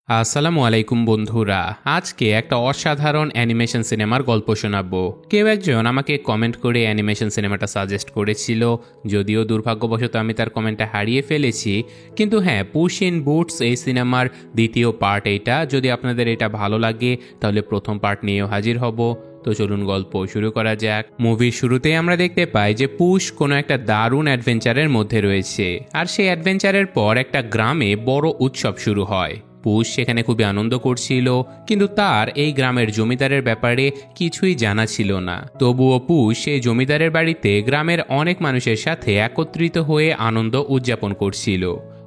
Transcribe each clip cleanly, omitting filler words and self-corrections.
আসসালামু আলাইকুম বন্ধুরা। আজকে একটা অসাধারণ অ্যানিমেশন সিনেমার গল্প শোনাবো। কেউ একজন আমাকে কমেন্ট করে অ্যানিমেশন সিনেমাটা সাজেস্ট করেছিল, যদিও দুর্ভাগ্যবশত আমি তার কমেন্টটা হারিয়ে ফেলেছি। কিন্তু হ্যাঁ, পুশ ইন বুটস এই সিনেমার দ্বিতীয় পার্ট এইটা। যদি আপনাদের এটা ভালো লাগে তাহলে প্রথম পার্ট নিয়েও হাজির হব। তো চলুন গল্প শুরু করা যাক। মুভির শুরুতেই আমরা দেখতে পাই যে পুশ কোনো একটা দারুণ অ্যাডভেঞ্চারের মধ্যে রয়েছে, আর সেই অ্যাডভেঞ্চারের পর একটা গ্রামে বড় উৎসব শুরু হয়। পুশ সেখানে খুবই আনন্দ করছিল, কিন্তু তার এই গ্রামের জমিদারের ব্যাপারে কিছুই জানা ছিল না। তবুও পুশ সেই জমিদারের বাড়িতে গ্রামের অনেক মানুষের সাথে একত্রিত হয়ে আনন্দ উদযাপন করছিল।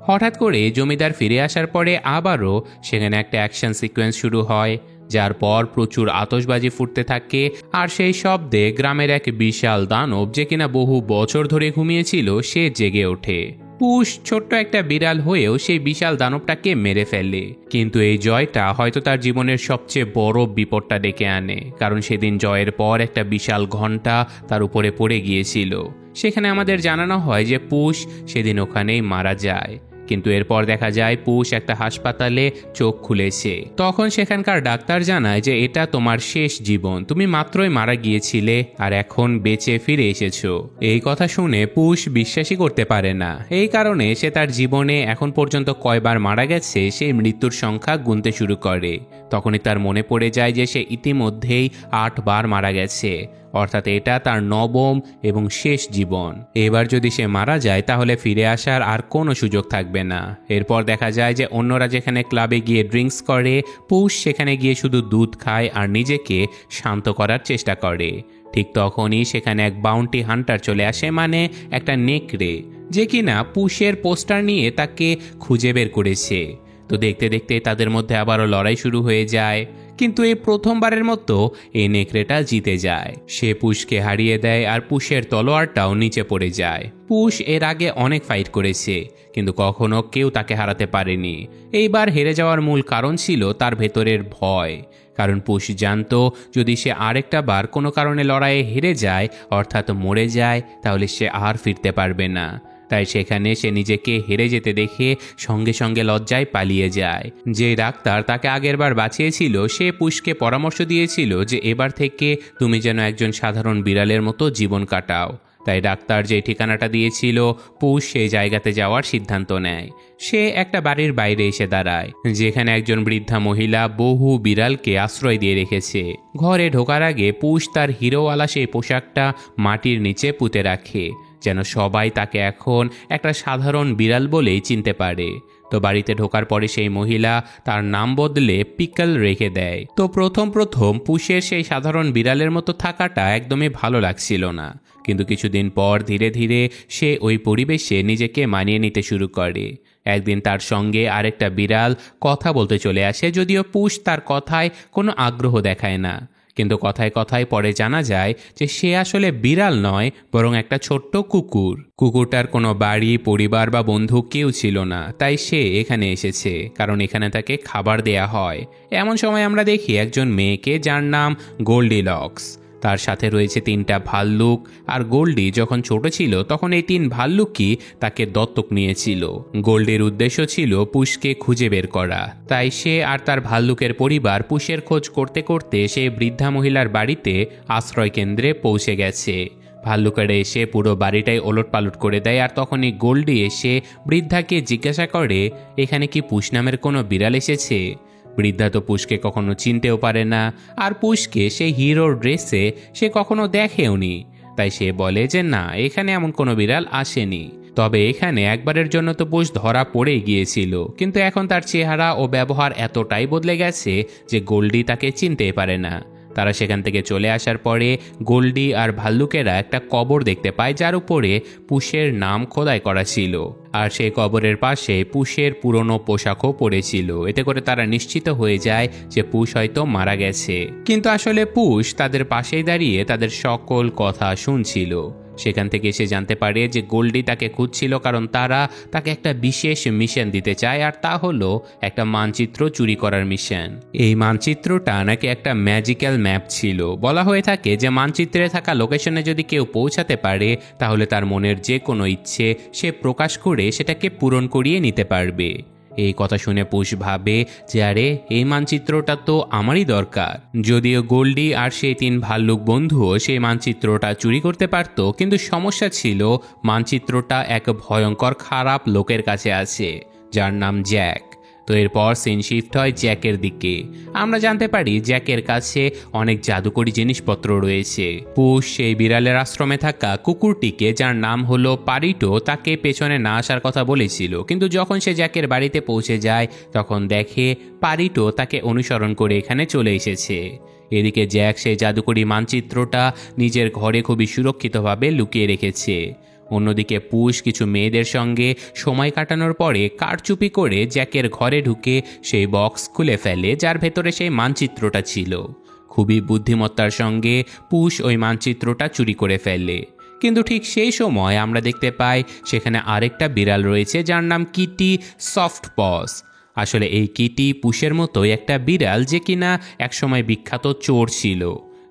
হঠাৎ করে জমিদার ফিরে আসার পরে আবারও সেখানে একটা অ্যাকশন সিকোয়েন্স শুরু হয়, যার পর প্রচুর আতশবাজি ফুটতে থাকে। আর সেই শব্দে গ্রামের এক বিশাল দানব, যে কিনা বহু বছর ধরে ঘুমিয়েছিল, সে জেগে ওঠে। পুশ ছোট্ট একটা বিড়াল হয়েও সেই বিশাল দানবটাকে মেরে ফেলে। কিন্তু এই জয়টা হয়তো তার জীবনের সবচেয়ে বড় বিপদটা ডেকে আনে, কারণ সেদিন জয়ের পর একটা বিশাল ঘণ্টা তার উপরে পড়ে গিয়েছিল। সেখানে আমাদের জানানো হয় যে পুশ সেদিন ওখানেই মারা যায়। কিন্তু এরপর দেখা যায় পুশ একটা হাসপাতালে চোখ খুলেছে। তখন সেখানকার ডাক্তার জানায় যে এটা তোমার শেষ জীবন, তুমি মাত্রই মারা গিয়েছিলে আর এখন বেঁচে ফিরে এসেছো। এই কথা শুনে পুশ বিশ্বাসই করতে পারে না। এই কারণে সে তার জীবনে এখন পর্যন্ত কয়বার মারা গেছে সেই মৃত্যুর সংখ্যা গুনতে শুরু করে। তখনই তার মনে পড়ে যায় যে সে ইতিমধ্যেই 8 বার মারা গেছে, অর্থাৎ এটা তার নবম এবং শেষ জীবন। এবার যদি সে মারা যায় তাহলে ফিরে আসার আর কোনো সুযোগ থাকবে না। এরপর দেখা যায় যে অন্যরা যেখানে ক্লাবে গিয়ে ড্রিঙ্কস করে, পুশ সেখানে গিয়ে শুধু দুধ খায় আর নিজেকে শান্ত করার চেষ্টা করে। ঠিক তখনই সেখানে এক বাউন্টি হান্টার চলে আসে, মানে একটা নেকড়ে, যে কিনা পুশের পোস্টার নিয়ে তাকে খুঁজে বের করেছে। তো দেখতে দেখতে তাদের মধ্যে আবারও লড়াই শুরু হয়ে যায়, কিন্তু এই প্রথমবারের মতো এই নেকড়েটা জিতে যায়। সে পুশকে হারিয়ে দেয় আর পুশের তলোয়ারটাও নিচে পড়ে যায়। পুশ এর আগে অনেক ফাইট করেছে, কিন্তু কখনো কেউ তাকে হারাতে পারেনি। এইবার হেরে যাওয়ার মূল কারণ ছিল তার ভেতরের ভয়, কারণ পুশ জানতো যদি সে আরেকটা বার কোনো কারণে লড়াইয়ে হেরে যায়, অর্থাৎ মরে যায়, তাহলে সে আর ফিরতে পারবে না। তাই সেখানে সে নিজেকে হেরে যেতে দেখে সঙ্গে সঙ্গে লজ্জায় পালিয়ে যায়। যে ডাক্তার তাকে আগেরবার বাঁচিয়েছিল সে পুশকে পরামর্শ দিয়েছিল যে এবার থেকে তুমি যেন একজন সাধারণ বিড়ালের মতো জীবন কাটাও। তাই ডাক্তার যে ঠিকানাটা দিয়েছিল, পুশ সেই জায়গাতে যাওয়ার সিদ্ধান্ত নেয়। সে একটা বাড়ির বাইরে এসে দাঁড়ায়, যেখানে একজন বৃদ্ধা মহিলা বহু বিড়ালকে আশ্রয় দিয়ে রেখেছে। ঘরে ঢোকার আগে পুশ তার হিরোওয়ালা সেই পোশাকটা মাটির নিচে পুঁতে রাখে, যেন সবাই তাকে এখন একটা সাধারণ বিড়াল বলেই চিনতে পারে। তো বাড়িতে ঢোকার পরে সেই মহিলা তার নাম বদলে পিকল রেখে দেয়। তো প্রথম পুশের সেই সাধারণ বিড়ালের মতো থাকাটা একদমই ভালো লাগছিল না, কিন্তু কিছুদিন পর ধীরে ধীরে সে ওই পরিবেশে নিজেকে মানিয়ে নিতে শুরু করে। একদিন তার সঙ্গে আরেকটা বিড়াল কথা বলতে চলে আসে, যদিও পুশ তার কথায় কোনো আগ্রহ দেখায় না। কিন্তু কথায় কথায় পরে জানা যায় যে সে আসলে বিড়াল নয়, বরং একটা ছোট্ট কুকুর। কুকুরটার কোনো বাড়ি, পরিবার বা বন্ধু কেউ ছিল না, তাই সে এখানে এসেছে কারণ এখানে তাকে খাবার দেয়া হয়। এমন সময় আমরা দেখি একজন মেয়েকে, যার নাম গোল্ডিলক্স। তার সাথে রয়েছে 3টা ভাল্লুক, আর গোল্ডি যখন ছোট ছিল তখন এই 3 ভাল্লুকই তাকে দত্তক নিয়েছিল। গোল্ডির উদ্দেশ্য ছিল পুশকে খুঁজে বের করা, তাই সে আর তার ভাল্লুকের পরিবার পুশের খোঁজ করতে করতে সে বৃদ্ধা মহিলার বাড়িতে আশ্রয় কেন্দ্রে পৌঁছে গেছে। ভাল্লুকেরা এসে পুরো বাড়িটাই ওলটপালট করে দেয়, আর তখনই গোল্ডি এসে বৃদ্ধাকে জিজ্ঞাসা করে এখানে কি পুশ নামের কোনো বিড়াল এসেছে। বৃদ্ধা তো পুশকে কখনো চিনতেও পারে না, আর পুশকে সেই হিরোর ড্রেসে সে কখনো দেখেওনি। তাই সে বলে যে না, এখানে এমন কোনো বিড়াল আসেনি। তবে এখানে একবারের জন্য তো পুশ ধরা পড়েই গিয়েছিল, কিন্তু এখন তার চেহারা ও ব্যবহার এতটাই বদলে গেছে যে গোল্ডি তাকে চিনতেই পারে না। তারা সেখান থেকে চলে আসার পরে গোল্ডি আর ভাল্লুকেরা একটা কবর দেখতে পায়, যার উপরে পুশের নাম খোদাই করা ছিল। আর সেই কবরের পাশে পুশের পুরনো পোশাকও পড়েছিল। এতে করে তারা নিশ্চিত হয়ে যায় যে পুশ হয়তো মারা গেছে, কিন্তু আসলে পুশ তাদের পাশেই দাঁড়িয়ে তাদের সকল কথা শুনছিল। সেখান থেকে সে জানতে পারে যে গোল্ডি তাকে খুঁজছিল কারণ তারা তাকে একটা বিশেষ মিশন দিতে চায়, আর তা হলো একটা মানচিত্র চুরি করার মিশন। এই মানচিত্রটা নাকি একটা ম্যাজিক্যাল ম্যাপ ছিল। বলা হয়ে থাকে যে মানচিত্রে থাকা লোকেশনে যদি কেউ পৌঁছাতে পারে তাহলে তার মনের যে কোনো ইচ্ছে সে প্রকাশ করে সেটাকে পূরণ করিয়ে নিতে পারবে। এই কথা শুনে পুশ ভাবে যে আরে এই মানচিত্রটা তো আমারই দরকার। যদিও গোল্ডি আর সেই 3 ভাল্লুক বন্ধুও সেই মানচিত্রটা চুরি করতে পারত, কিন্তু সমস্যা ছিল মানচিত্রটা এক ভয়ঙ্কর খারাপ লোকের কাছে আছে যার নাম জ্যাক। তো এরপর সিন শিফট হয় জ্যাকের দিকে। আমরা জানতে পারি জ্যাকের কাছে অনেক জাদুকরি জিনিসপত্র রয়েছে। পুশ সেই বিড়ালের আশ্রমে থাকা কুকুরটিকে, যার নাম হলো পারিটো, তাকে পেছনে না আসার কথা বলেছিল, কিন্তু যখন সে জ্যাকের বাড়িতে পৌঁছে যায় তখন দেখে পারিটো তাকে অনুসরণ করে এখানে চলে এসেছে। এদিকে জ্যাক সেই জাদুকরি মানচিত্রটা নিজের ঘরে খুবই সুরক্ষিতভাবে লুকিয়ে রেখেছে। অন্যদিকে পুশ কিছু মেয়েদের সঙ্গে সময় কাটানোর পরে কারচুপি করে জ্যাকের ঘরে ঢুকে সেই বক্স খুলে ফেলে যার ভেতরে সেই মানচিত্রটা ছিল। খুবই বুদ্ধিমত্তার সঙ্গে পুশ ওই মানচিত্রটা চুরি করে ফেলে। কিন্তু ঠিক সেই সময় আমরা দেখতে পাই সেখানে আরেকটা বিড়াল রয়েছে যার নাম কিটি সফট পস। আসলে এই কিটি পুশের মতোই একটা বিড়াল যে কিনা একসময় বিখ্যাত চোর ছিল।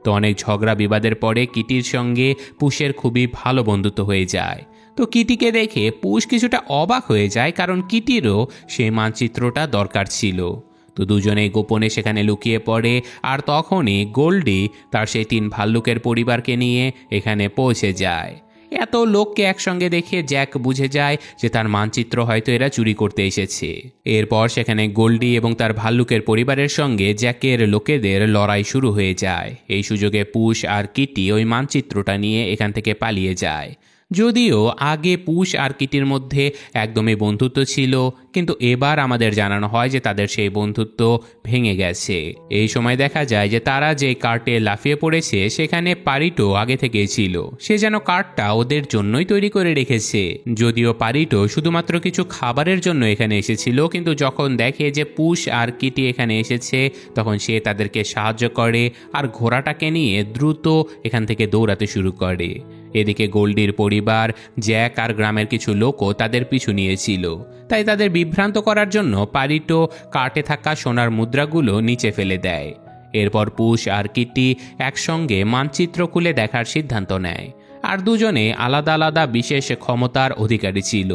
তো অনেক ঝগড়া বিবাদের পরে কিটির সঙ্গে পুশের খুবই ভালো বন্ধুত্ব হয়ে যায়। তো কিটিকে দেখে পুশ কিছুটা অবাক হয়ে যায়, কারণ কিটিরও সেই মানচিত্রটা দরকার ছিল। তো দুজনেই গোপনে সেখানে লুকিয়ে পড়ে, আর তখনই গোল্ডি তার সেই 3 ভাল্লুকের পরিবারকে নিয়ে এখানে পৌঁছে যায়। এত লোককে একসঙ্গে দেখে জ্যাক বুঝে যায় যে তার মানচিত্র হয়তো এরা চুরি করতে এসেছে। এরপর সেখানে গোল্ডি এবং তার ভাল্লুকের পরিবারের সঙ্গে জ্যাকের লোকেদের লড়াই শুরু হয়ে যায়। এই সুযোগে পুশ আর কিটি ওই মানচিত্রটা নিয়ে এখান থেকে পালিয়ে যায়। যদিও আগে পুশ আর কিটির মধ্যে একদমই বন্ধুত্ব ছিল, কিন্তু এবার আমাদের জানানো হয় যে তাদের সেই বন্ধুত্ব ভেঙে গেছে। এই সময় দেখা যায় যে তারা যে কার্টে লাফিয়ে পড়েছে সেখানে পারিটো আগে থেকেই ছিল। সে যেন কার্টটা ওদের জন্যই তৈরি করে রেখেছে। যদিও পারিটো শুধুমাত্র কিছু খাবারের জন্য এখানে এসেছিল, কিন্তু যখন দেখে যে পুশ আর কিটি এখানে এসেছে তখন সে তাদেরকে সাহায্য করে আর ঘোড়াটাকে নিয়ে দ্রুত এখান থেকে দৌড়াতে শুরু করে। এদিকে গোল্ডির পরিবার, জ্যাক আর গ্রামের কিছু লোকও তাদের পিছু নিয়েছিল। তাই তাদের বিভ্রান্ত করার জন্য পারিটো কার্টে থাকা সোনার মুদ্রাগুলো নিচে ফেলে দেয়। এরপর পুশ আর কিটি একসঙ্গে মানচিত্র খুলে দেখার সিদ্ধান্ত নেয়। আর দুজনে আলাদা আলাদা বিশেষ ক্ষমতার অধিকারী ছিল।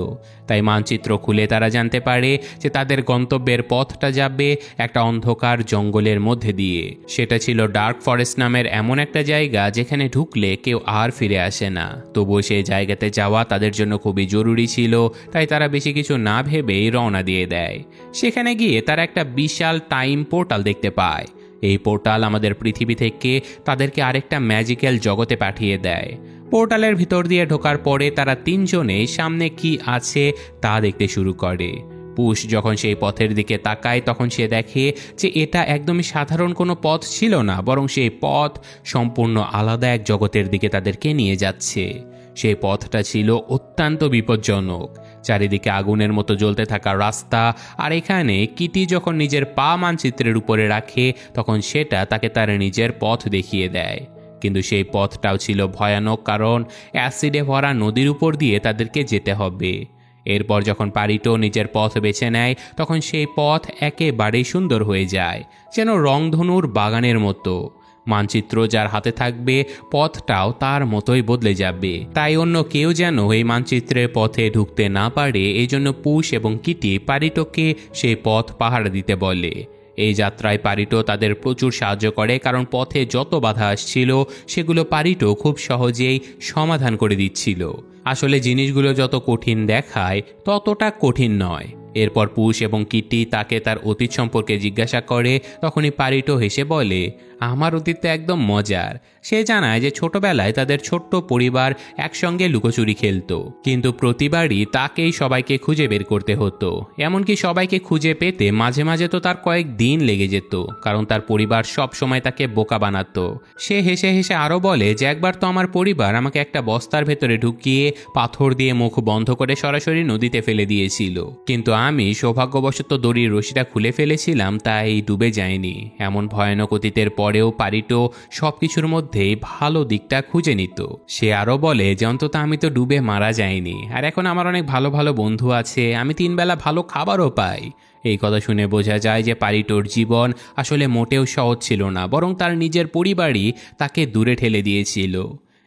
তাই মানচিত্র খুলে তারা জানতে পারে যে তাদের গন্তব্যের পথটা যাবে একটা অন্ধকার জঙ্গলের মধ্যে দিয়ে। সেটা ছিল ডার্ক ফরেস্ট নামের এমন একটা জায়গা যেখানে ঢুকলে কেউ আর ফিরে আসে না। তবুও সেই জায়গাতে যাওয়া তাদের জন্য খুবই জরুরি ছিল, তাই তারা বেশি কিছু না ভেবেই রওনা দিয়ে দেয়। সেখানে গিয়ে তারা একটা বিশাল টাইম পোর্টাল দেখতে পায়। এই পোর্টাল আমাদের পৃথিবী থেকে তাদেরকে আরেকটা ম্যাজিক্যাল জগতে পাঠিয়ে দেয়। পোর্টালের ভিতর দিয়ে ঢোকার পরে তারা 3 জনেই সামনে কি আছে তা দেখতে শুরু করে। পুশ যখন সেই পথের দিকে তাকায় তখন সে দেখে যে এটা একদমই সাধারণ কোনো পথ ছিল না, বরং সেই পথ সম্পূর্ণ আলাদা এক জগতের দিকে তাদেরকে নিয়ে যাচ্ছে। সেই পথটা ছিল অত্যন্ত বিপজ্জনক। চারিদিকে আগুনের মতো জ্বলতে থাকা রাস্তা, আর এখানে কিটি যখন নিজের পা মানচিত্রের উপরে রাখে তখন সেটা তাকে তার নিজের পথ দেখিয়ে দেয়। কিন্তু সেই পথটাও ছিল ভয়ানক, কারণ অ্যাসিডে ভরা নদীর উপর দিয়ে তাদেরকে যেতে হবে। এরপর যখন পারিটো নিজের পথ বেছে নেয় তখন সেই পথ একেবারেই সুন্দর হয়ে যায়, যেন রংধনুর বাগানের মতো। মানচিত্র যার হাতে থাকবে পথটাও তার মতোই বদলে যাবে। তাই অন্য কেউ যেন এই মানচিত্রের পথে ঢুকতে না পারে, এই জন্য পুশ এবং কিটি পারিটোকে সেই পথ পাহারা দিতে বলে। এই যাত্রায় পারিটো তাদের প্রচুর সাহায্য করে, কারণ পথে যত বাধা আসছিল সেগুলো পারিটো খুব সহজেই সমাধান করে দিচ্ছিল। আসলে জিনিসগুলো যত কঠিন দেখায় ততটা কঠিন নয়। এরপর পুশ এবং কিটি তাকে তার অতীত সম্পর্কে জিজ্ঞাসা করে। তখনই পারিটো হেসে বলে, আমার অতীত একদম মজার। সে জানায় যে ছোটবেলায় তাদের ছোট্ট পরিবার একসঙ্গে লুকোচুরি খেলতো, কিন্তু প্রতিবারই তাকেই সবাইকে খুঁজে বের করতে হতো। এমনকি সবাইকে খুঁজে পেতে মাঝে মাঝে তো তার কয়েক দিন লেগে যেত, কারণ তার পরিবার সব সময় তাকে বোকা বানাতো। সে হেসে হেসে আরও বলে যে একবার তো আমার পরিবার আমাকে একটা বস্তার ভেতরে ঢুকিয়ে পাথর দিয়ে মুখ বন্ধ করে সরাসরি নদীতে ফেলে দিয়েছিল, কিন্তু আমি সৌভাগ্যবশত দড়ির রশিটা খুলে ফেলেছিলাম, তাই ডুবে যায়নি। এমন ভয়ানক অতীতের পরেও পারিটো সবকিছুর মধ্যেই ভালো দিকটা খুঁজে নিত। সে আরও বলে যে অন্তত আমি তো ডুবে মারা যাইনি, আর এখন আমার অনেক ভালো ভালো বন্ধু আছে, আমি 3 বেলা ভালো খাবারও পাই। এই কথা শুনে বোঝা যায় যে পারিটোর জীবন আসলে মোটেও সহজ ছিল না, বরং তার নিজের পরিবারই তাকে দূরে ঠেলে দিয়েছিল।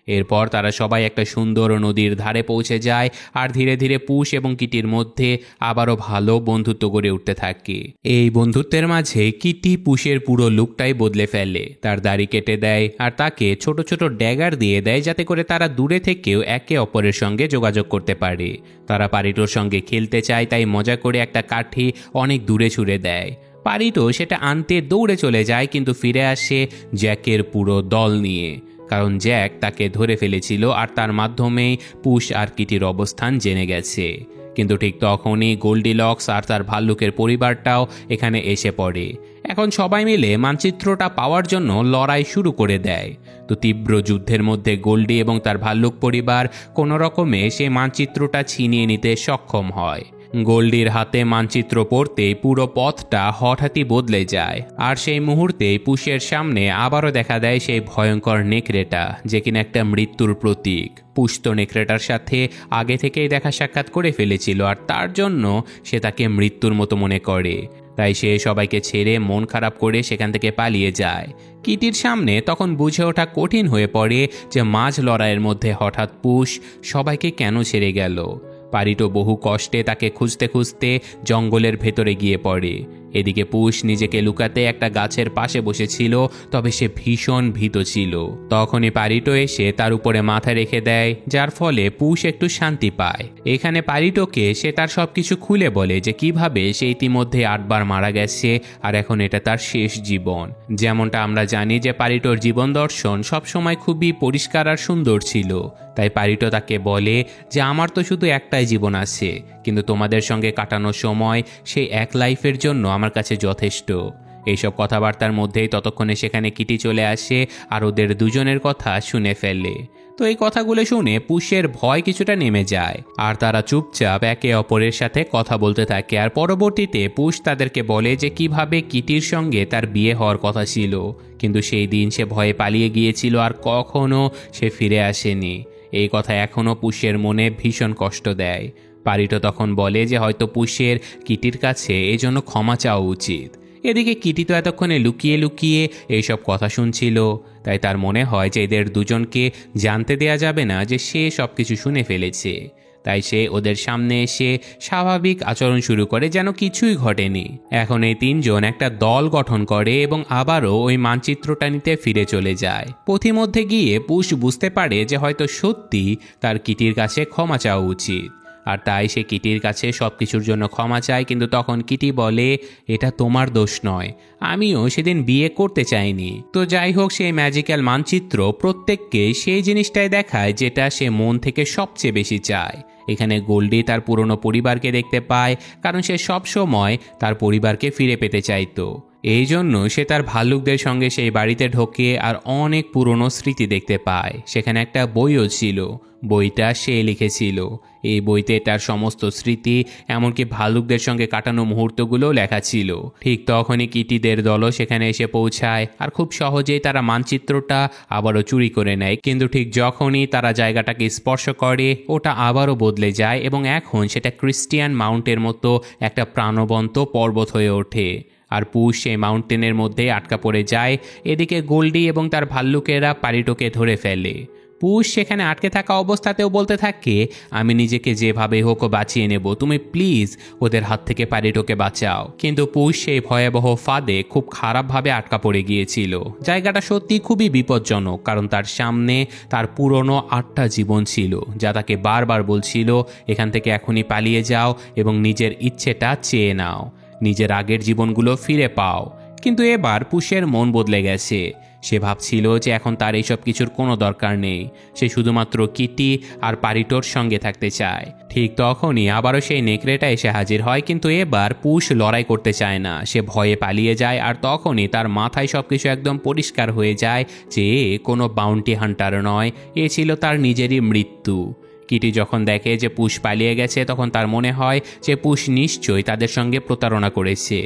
এরপর তারা সবাই একটা সুন্দর নদীর ধারে পৌঁছে যায় আর ধীরে ধীরে পুশ এবং কিটির মধ্যে আবারও ভালো বন্ধুত্ব গড়ে উঠতে থাকে। এই বন্ধুত্বের মাঝে কিটি পুশের পুরো লুকটাই বদলে ফেলে, তার দাড়ি কেটে দেয় আর তাকে ছোট ছোট ড্যাগার দিয়ে দেয় যাতে করে তারা দূরে থেকেও একে অপরের সঙ্গে যোগাযোগ করতে পারে। তারা পারিটোর সঙ্গে খেলতে চায়, তাই মজা করে একটা কাঠি অনেক দূরে ছুঁড়ে দেয়। পারিটো সেটা আনতে দৌড়ে চলে যায়, কিন্তু ফিরে আসে জ্যাকের পুরো দল নিয়ে, কারণ জ্যাক তাকে ধরে ফেলেছিল আর তার মাধ্যমেই পুশ আর কিটির অবস্থান জেনে গেছে। কিন্তু ঠিক তখনই গোল্ডিলক্স আর তার ভাল্লুকের পরিবারটাও এখানে এসে পড়ে। এখন সবাই মিলে মানচিত্রটা পাওয়ার জন্য লড়াই শুরু করে দেয়। তো তীব্র যুদ্ধের মধ্যে গোল্ডি এবং তার ভাল্লুক পরিবার কোনো রকমে সেই মানচিত্রটা ছিনিয়ে নিতে সক্ষম হয়। গোল্ডির হাতে মানচিত্র পড়তেই পুরো পথটা হঠাৎই বদলে যায়, আর সেই মুহূর্তেই পুশের সামনে আবারও দেখা দেয় সেই ভয়ঙ্কর নেকড়েটা, যে কিনা একটা মৃত্যুর প্রতীক। পুশ তো নেকড়েটার সাথে আগে থেকেই দেখা সাক্ষাৎ করে ফেলেছিল, আর তার জন্য সে তাকে মৃত্যুর মতো মনে করে। তাই সে সবাইকে ছেড়ে মন খারাপ করে সেখান থেকে পালিয়ে যায়। কিটির সামনে তখন বুঝে ওঠা কঠিন হয়ে পড়ে যে মাঝ লড়াইয়ের মধ্যে হঠাৎ পুশ সবাইকে কেন ছেড়ে গেল। পারিটো বহু কষ্টে তাকে খুঁজতে খুঁজতে জঙ্গলের ভেতরে গিয়ে পড়ে। এদিকে পুশ নিজেকে লুকাতে একটা গাছের পাশে বসেছিল, তবে সে ভীষণ ভীত ছিল। তখনই পারিটো এসে তার উপরে মাথা রেখে দেয়, যার ফলে পুশ একটু শান্তি পায়। এখানে পারিটোকে সে তার সবকিছু খুলে বলে যে কিভাবে সে ইতিমধ্যে 8 বার মারা গেছে আর এখন এটা তার শেষ জীবন। যেমনটা আমরা জানি যে পারিটোর জীবন দর্শন সবসময় খুবই পরিষ্কার আর সুন্দর ছিল, তাই পারিটো তাকে বলে যে আমার তো শুধু একটাই জীবন আছে, কিন্তু তোমাদের সঙ্গে কাটানো সময় সেই এক লাইফের জন্য আমার কাছে যথেষ্ট। এইসব কথাবার্তার মধ্যেই ততক্ষণে সেখানে কিটি চলে আসে আর ওদের দুজনের কথা শুনে ফেলে। তো এই কথাগুলো শুনে পুশের ভয় কিছুটা নেমে যায় আর তারা চুপচাপ একে অপরের সাথে কথা বলতে থাকে। আর পরবর্তীতে পুশ তাদেরকে বলে যে কিভাবে কিটির সঙ্গে তার বিয়ে হওয়ার কথা ছিল, কিন্তু সেই দিন সে ভয়ে পালিয়ে গিয়েছিল আর কখনো সে ফিরে আসেনি। এই কথা এখনও পুশের মনে ভীষণ কষ্ট দেয়। পারিটো তখন বলে যে হয়তো পুশের কিটির কাছে এই জন্য ক্ষমা চাওয়া উচিত। এদিকে কিটি তো এতক্ষণে লুকিয়ে লুকিয়ে এইসব কথা শুনছিল, তাই তার মনে হয় যে এদের দুজনকে জানতে দেয়া যাবে না যে সে সব কিছু শুনে ফেলেছে। তাই সে ওদের সামনে এসে স্বাভাবিক আচরণ শুরু করে, যেন কিছুই ঘটেনি। এখন এই তিনজন একটা দল গঠন করে এবং আবারও ওই মানচিত্রটা নিতে ফিরে চলে যায়। পথিমধ্যে গিয়ে পুশ বুঝতে পারে যে হয়তো সত্যি তার কিটির কাছে ক্ষমা চাওয়া উচিত, আর তাই সে কিটির কাছে সব কিছুর জন্য ক্ষমা চায়। কিন্তু তখন কিটি বলে এটা তোমার দোষ নয়, আমিও সেদিন বিয়ে করতে চাইনি। তো যাই হোক, সেই ম্যাজিক্যাল মানচিত্র প্রত্যেককে সেই জিনিসটাই দেখায় যেটা সে মন থেকে সবচেয়ে বেশি চায়। এখানে গোল্ডি তার পুরনো পরিবারকে দেখতে পায়, কারণ সে সব সময় তার পরিবারকে ফিরে পেতে চাইতো। এই জন্য সে তার ভাল্লুকদের সঙ্গে সেই বাড়িতে ঢোকে আর অনেক পুরনো স্মৃতি দেখতে পায়। সেখানে একটা বইও ছিল, বইটা সে লিখেছিল। এই বইতে তার সমস্ত স্মৃতি, এমনকি ভাল্লুকদের সঙ্গে কাটানো মুহূর্তগুলো লেখা ছিল। ঠিক তখনই কিটিদের দলও সেখানে এসে পৌঁছায় আর খুব সহজেই তারা মানচিত্রটা আবারও চুরি করে নেয়। কিন্তু ঠিক যখনই তারা জায়গাটাকে স্পর্শ করে, ওটা আবারও বদলে যায় এবং এখন সেটা ক্রিস্টিয়ান মাউন্টের মতো একটা প্রাণবন্ত পর্বত হয়ে ওঠে। আর পুশ সেই মাউন্টেনের মধ্যে আটকা পড়ে যায়। এদিকে গোল্ডি এবং তার ভাল্লুকেরা পারিটোকে ধরে ফেলে। পুশ সেখানে আটকে থাকা অবস্থাতেও বলতে থাকে আমি নিজেকে যেভাবে হোক বাঁচিয়ে নেব, তুমি প্লিজ ওদের হাত থেকে পারিটোকে বাঁচাও। কিন্তু পুশ সেই ভয়াবহ ফাঁদে খুব খারাপভাবে আটকা পড়ে গিয়েছিল। জায়গাটা সত্যি খুবই বিপজ্জনক, কারণ তার সামনে তার পুরনো 8টা জীবন ছিল, যা তাকে বারবার বলছিল এখান থেকে এখনই পালিয়ে যাও এবং নিজের ইচ্ছেটা চেয়ে নাও, নিজের আগের জীবনগুলো ফিরে পাও। কিন্তু এবার পুশের মন বদলে গেছে। সে ভাবছিল যে এখন তার এইসব কিছুর কোনো দরকার নেই, সে শুধুমাত্র কিটি আর পারিটোর সঙ্গে থাকতে চায়। ঠিক তখনই আবারও সেই নেকড়েটা এসে হাজির হয়, কিন্তু এবার পুশ লড়াই করতে চায় না, সে ভয়ে পালিয়ে যায়। আর তখনই তার মাথায় সবকিছু একদম পরিষ্কার হয়ে যায় যে কোনো বাউন্টি হান্টার নয়, এ ছিল তার নিজেরই মৃত্যু। কিটি যখন দেখে যে পুশ পালিয়ে গেছে, তখন তার মনে হয় যে পুশ নিশ্চয়ই তাদের সঙ্গে প্রতারণা করেছে।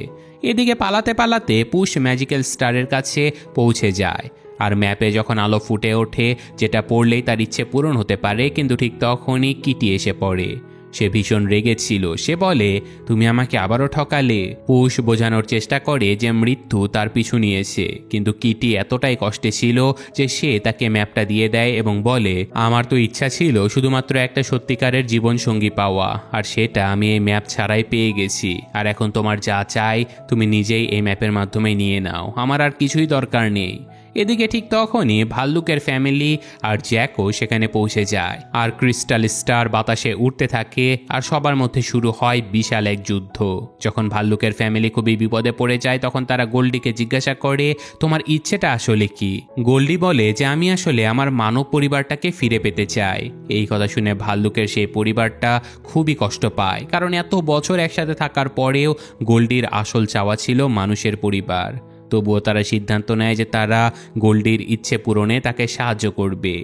এদিকে পালাতে পালাতে পুশ ম্যাজিক্যাল স্টারের কাছে পৌঁছে যায়, আর ম্যাপে যখন আলো ফুটে ওঠে, যেটা পড়লেই তার ইচ্ছে পূরণ হতে পারে, কিন্তু ঠিক তখনই কিটি এসে পড়ে। সে ভীষণ রেগেছিল। সে বলে, তুমি আমাকে আবারও ঠকালে। পুশ বোঝানোর চেষ্টা করে যে মৃত্যু তার পিছু নিয়েছে, কিন্তু কিটি এতটাই কষ্টে ছিল যে সে তাকে ম্যাপটা দিয়ে দেয় এবং বলে, আমার তো ইচ্ছা ছিল শুধুমাত্র একটা সত্যিকারের জীবনসঙ্গী পাওয়া, আর সেটা আমি এই ম্যাপ ছাড়াই পেয়ে গেছি। আর এখন তোমার যা চাই তুমি নিজেই এই ম্যাপের মাধ্যমে নিয়ে নাও, আমার আর কিছুই দরকার নেই। এদিকে ঠিক তখনই ভাল্লুকের ফ্যামিলি আর জ্যাকও সেখানে পৌঁছে যায়, আর ক্রিস্টাল স্টার বাতাসে উঠতে থাকে, আর সবার মধ্যে শুরু হয় বিশাল এক যুদ্ধ। যখন ভাল্লুকের ফ্যামিলি খুবই বিপদে পড়ে যায় তখন তারা গোল্ডিকে জিজ্ঞাসা করে, তোমার ইচ্ছেটা আসলে কি? গোল্ডি বলে যে আমি আসলে আমার মানব পরিবারটাকে ফিরে পেতে চাই। এই কথা শুনে ভাল্লুকের সেই পরিবারটা খুবই কষ্ট পায়, কারণ এত বছর একসাথে থাকার পরেও গোল্ডির আসল চাওয়া ছিল মানুষের পরিবার। তবুও তারা সিদ্ধান্ত নেয় যে তারা গোল্ডির ইচ্ছে পূরণে তাকে সাহায্য করবে।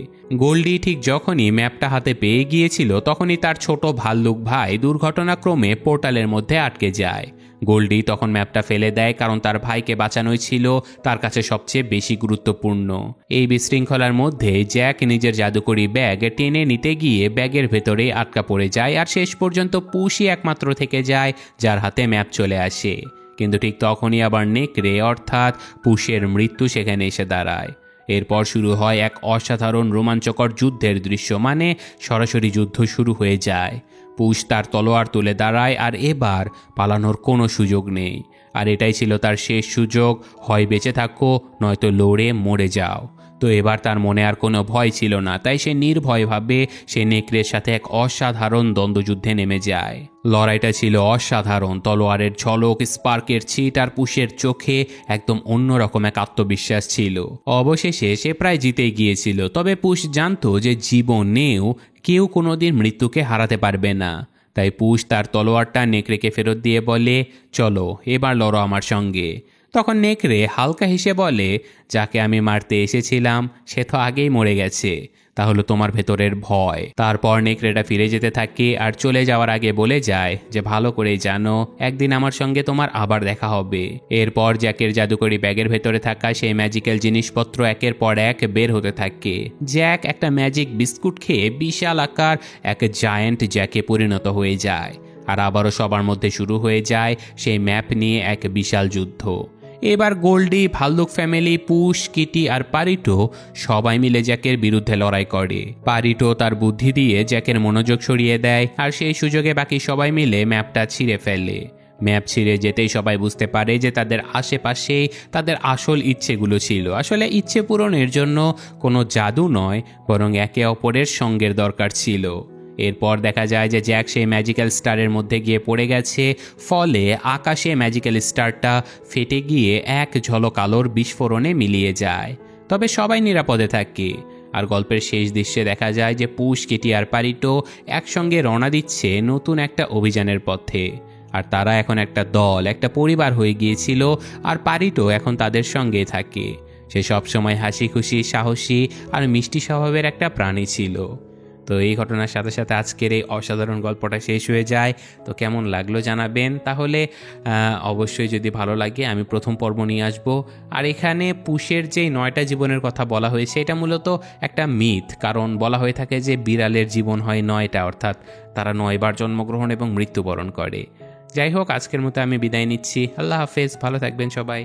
গোল্ডি ঠিক যখনই ম্যাপটা হাতে পেয়ে গিয়েছিল তখনই তার ছোট ভাল্লুক ভাই দুর্ঘটনাক্রমে পোর্টালের মধ্যে আটকে যায়। গোল্ডি তখন ম্যাপটা ফেলে দেয়, কারণ তার ভাইকে বাঁচানোই ছিল তার কাছে সবচেয়ে বেশি গুরুত্বপূর্ণ। এই বিশৃঙ্খলার মধ্যে জ্যাক নিজের জাদুকরি ব্যাগ টেনে নিতে গিয়ে ব্যাগের ভেতরে আটকা পড়ে যায়, আর শেষ পর্যন্ত পুশই একমাত্র থেকে যায় যার হাতে ম্যাপ চলে আসে। কিন্তু ঠিক তখনই আবার নেকড়ে অর্থাৎ পুশের মৃত্যু সেখানে এসে দাঁড়ায়। এরপর শুরু হয় এক অসাধারণ রোমাঞ্চকর যুদ্ধের দৃশ্য, মানে সরাসরি যুদ্ধ শুরু হয়ে যায়। পুশ তার তলোয়ার তুলে দাঁড়ায়, আর এবার পালানোর কোনো সুযোগ নেই। আর এটাই ছিল তার শেষ সুযোগ, হয় বেঁচে থাকো নয়তো লড়ে মরে যাও। তো এবার তার মনে আর কোনো ভয় ছিল না, তাই সে নির্ভয়ভাবে সে নেকড়ের সাথে এক অসাধারণ দ্বন্দ্বযুদ্ধে নেমে যায়। লড়াইটা ছিল অসাধারণ, তলোয়ারের ঝলক, স্পার্কের ছিট আর পুশের চোখে একদম অন্যরকম এক আত্মবিশ্বাস ছিল। অবশেষে সে প্রায় জিতেই গিয়েছিল, তবে পুশ জানতো যে জীবনেও কেউ কোনোদিন মৃত্যুকে হারাতে পারবে না। তাই পুশ তার তলোয়ারটা নেকড়েকে ফেরত দিয়ে বলে, চলো এবার লড়ো আমার সঙ্গে। তখন নেকড়ে হালকা হেসে বলে, যাকে আমি মারতে এসেছিলাম সে তো আগেই মরে গেছে, তাহলে তোমার ভেতরের ভয়। তারপর নেকড়েটা ফিরে যেতে থাকে, আর চলে যাওয়ার আগে বলে যায় যে ভালো করেই জানো একদিন আমার সঙ্গে তোমার আবার দেখা হবে। এরপর জ্যাকের জাদুকরি ব্যাগের ভেতরে থাকা সেই ম্যাজিক্যাল জিনিসপত্র একের পর এক বের হতে থাকে। জ্যাক একটা ম্যাজিক বিস্কুট খেয়ে বিশাল আকার এক জায়ান্ট জ্যাকে পরিণত হয়ে যায়, আর আবারও সবার মধ্যে শুরু হয়ে যায় সেই ম্যাপ নিয়ে এক বিশাল যুদ্ধ। এবার গোল্ডি, ভাল্লুক ফ্যামিলি, পুশ, কিটি আর পারিটো সবাই মিলে জ্যাকের বিরুদ্ধে লড়াই করে। পারিটো তার বুদ্ধি দিয়ে জ্যাকের মনোযোগ সরিয়ে দেয়, আর সেই সুযোগে বাকি সবাই মিলে ম্যাপটা ছিঁড়ে ফেলে। ম্যাপ ছিঁড়ে যেতেই সবাই বুঝতে পারে যে তাদের আশেপাশেই তাদের আসল ইচ্ছেগুলো ছিল। আসলে ইচ্ছে পূরণের জন্য কোনো জাদু নয়, বরং একে অপরের সঙ্গের দরকার ছিল। এরপর দেখা যায় যে জ্যাক সেই ম্যাজিক্যাল স্টারের মধ্যে গিয়ে পড়ে গেছে, ফলে আকাশে ম্যাজিক্যাল স্টারটা ফেটে গিয়ে এক ঝলক আলোর বিস্ফোরণে মিলিয়ে যায়। তবে সবাই নিরাপদে থাকে। আর গল্পের শেষ দৃশ্যে দেখা যায় যে পুশ, কিটি আর পারিটো একসঙ্গে রওনা দিচ্ছে নতুন একটা অভিযানের পথে। আর তারা এখন একটা দল, একটা পরিবার হয়ে গিয়েছিল, আর পারিটো এখন তাদের সঙ্গে থাকে। সে সবসময় হাসি খুশি, সাহসী আর মিষ্টি স্বভাবের একটা প্রাণী ছিল। তো এই ঘটনার সাথে সাথে আজকের এই অসাধারণ গল্পটা শেষ হয়ে যায়। তো কেমন লাগলো জানাবেন। তাহলে অবশ্যই যদি ভালো লাগে আমি প্রথম পর্ব নিয়ে আসব। আর এখানে পুশের যেই 9টা জীবনের কথা বলা হয়েছে এটা মূলত একটা মিথ, কারণ বলা হয়ে থাকে যে বিড়ালের জীবন হয় 9টা, অর্থাৎ তারা 9 বার জন্মগ্রহণ এবং মৃত্যুবরণ করে। যাই হোক, আজকের মতো আমি বিদায় নিচ্ছি। আল্লাহ হাফেজ, ভালো থাকবেন সবাই।